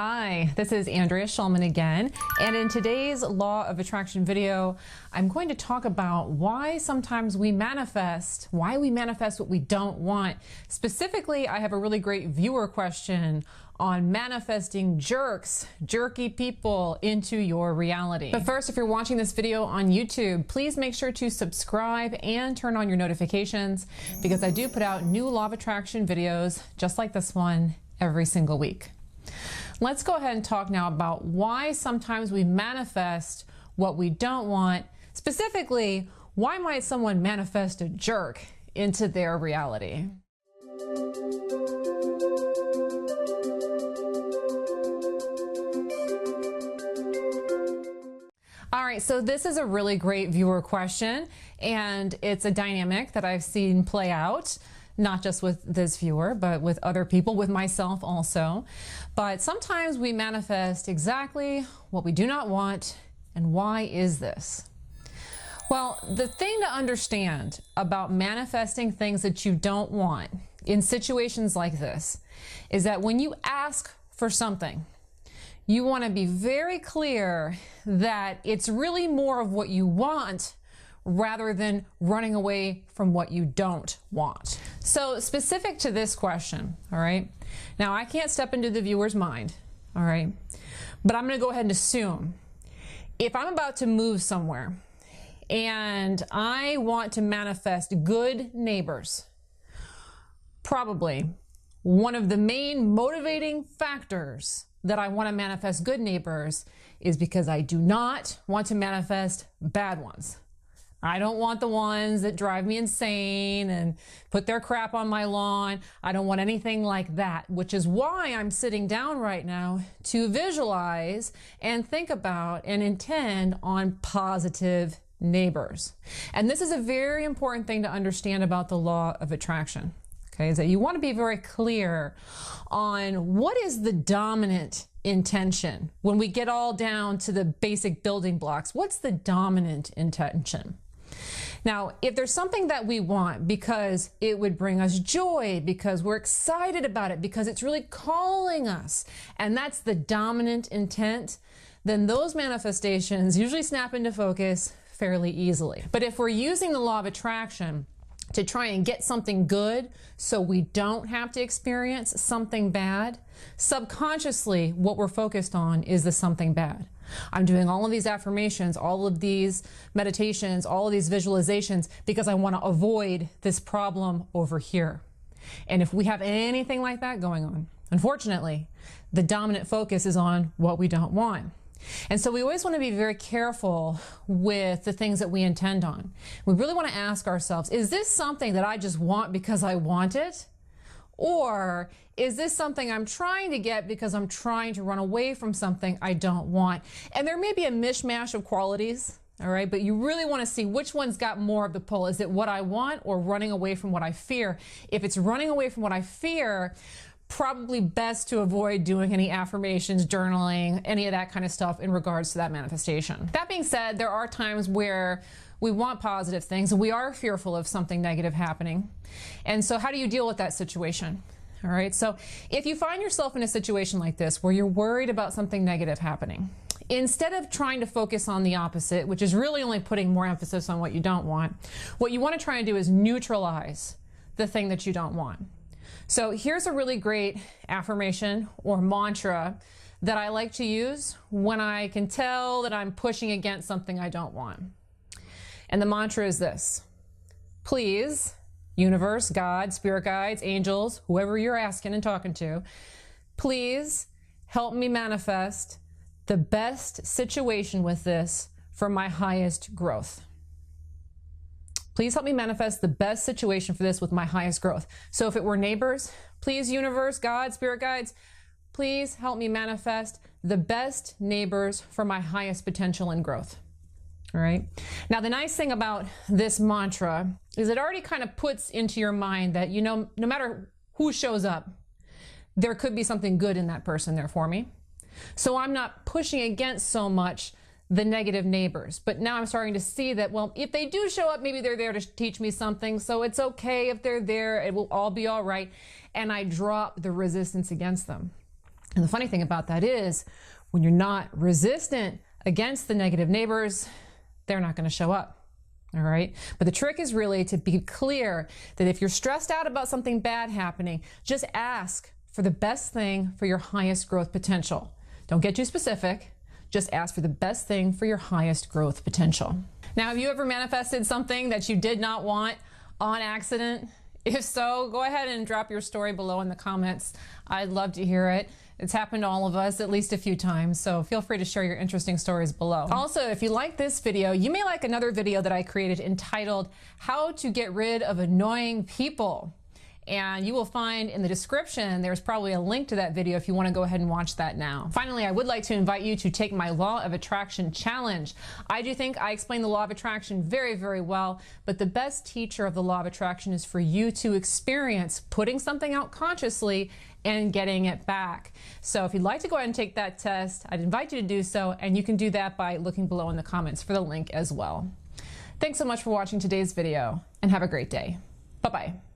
Hi, this is Andrea Schulman again, and in today's Law of Attraction video, I'm going to talk about why sometimes we manifest what we don't want. Specifically, I have a really great viewer question on manifesting jerky people into your reality. But first, if you're watching this video on YouTube, please make sure to subscribe and turn on your notifications because I do put out new Law of Attraction videos just like this one every single week. Let's go ahead and talk now about why sometimes we manifest what we don't want. Specifically, why might someone manifest a jerk into their reality? All right, so this is a really great viewer question, and it's a dynamic that I've seen play out, not just with this viewer, but with other people, with myself also. But sometimes we manifest exactly what we do not want, and why is this? Well, the thing to understand about manifesting things that you don't want in situations like this is that when you ask for something, you want to be very clear that it's really more of what you want rather than running away from what you don't want. So specific to this question, all right? Now I can't step into the viewer's mind, all right? But I'm gonna go ahead and assume if I'm about to move somewhere and I want to manifest good neighbors, probably one of the main motivating factors that I want to manifest good neighbors is because I do not want to manifest bad ones. I don't want the ones that drive me insane and put their crap on my lawn. I don't want anything like that, which is why I'm sitting down right now to visualize and think about and intend on positive neighbors. And this is a very important thing to understand about the law of attraction. Okay, is that you want to be very clear on what is the dominant intention when we get all down to the basic building blocks. What's the dominant intention? Now, if there's something that we want because it would bring us joy, because we're excited about it, because it's really calling us, and that's the dominant intent, then those manifestations usually snap into focus fairly easily. But if we're using the law of attraction to try and get something good so we don't have to experience something bad, subconsciously what we're focused on is the something bad. I'm doing all of these affirmations, all of these meditations, all of these visualizations because I want to avoid this problem over here. And if we have anything like that going on, unfortunately, the dominant focus is on what we don't want. And so we always want to be very careful with the things that we intend on. We really want to ask ourselves, is this something that I just want because I want it? Or is this something I'm trying to get because I'm trying to run away from something I don't want? And there may be a mishmash of qualities, all right, but you really want to see which one's got more of the pull. Is it what I want or running away from what I fear? If it's running away from what I fear, probably best to avoid doing any affirmations, journaling, any of that kind of stuff in regards to that manifestation. That being said, there are times where we want positive things and we are fearful of something negative happening. And so how do you deal with that situation? All right, so if you find yourself in a situation like this where you're worried about something negative happening, instead of trying to focus on the opposite, which is really only putting more emphasis on what you don't want, what you want to try and do is neutralize the thing that you don't want. So here's a really great affirmation or mantra that I like to use when I can tell that I'm pushing against something I don't want. And the mantra is this: please, universe, God, spirit guides, angels, whoever you're asking and talking to, please help me manifest the best situation with this for my highest growth. Please help me manifest the best situation for this with my highest growth. So if it were neighbors, please, universe, God, spirit guides, please help me manifest the best neighbors for my highest potential and growth. All right. Now, the nice thing about this mantra is it already kind of puts into your mind that, you know, no matter who shows up, there could be something good in that person there for me. So I'm not pushing against so much the negative neighbors. But now I'm starting to see that, well, if they do show up, maybe they're there to teach me something. So it's okay if they're there. It will all be all right. And I drop the resistance against them. And the funny thing about that is when you're not resistant against the negative neighbors, they're not going to show up. All right. But the trick is really to be clear that if you're stressed out about something bad happening, just ask for the best thing for your highest growth potential. Don't get too specific. Just ask for the best thing for your highest growth potential. Now, have you ever manifested something that you did not want on accident? If so, go ahead and drop your story below in the comments. I'd love to hear it. It's happened to all of us at least a few times, so feel free to share your interesting stories below. Also, if you like this video, you may like another video that I created entitled How to Get Rid of Annoying People. And you will find in the description, there's probably a link to that video if you want to go ahead and watch that now. Finally, I would like to invite you to take my Law of Attraction Challenge. I do think I explain the Law of Attraction very, very well, but the best teacher of the Law of Attraction is for you to experience putting something out consciously and getting it back. So if you'd like to go ahead and take that test, I'd invite you to do so, and you can do that by looking below in the comments for the link as well. Thanks so much for watching today's video, and have a great day. Bye-bye.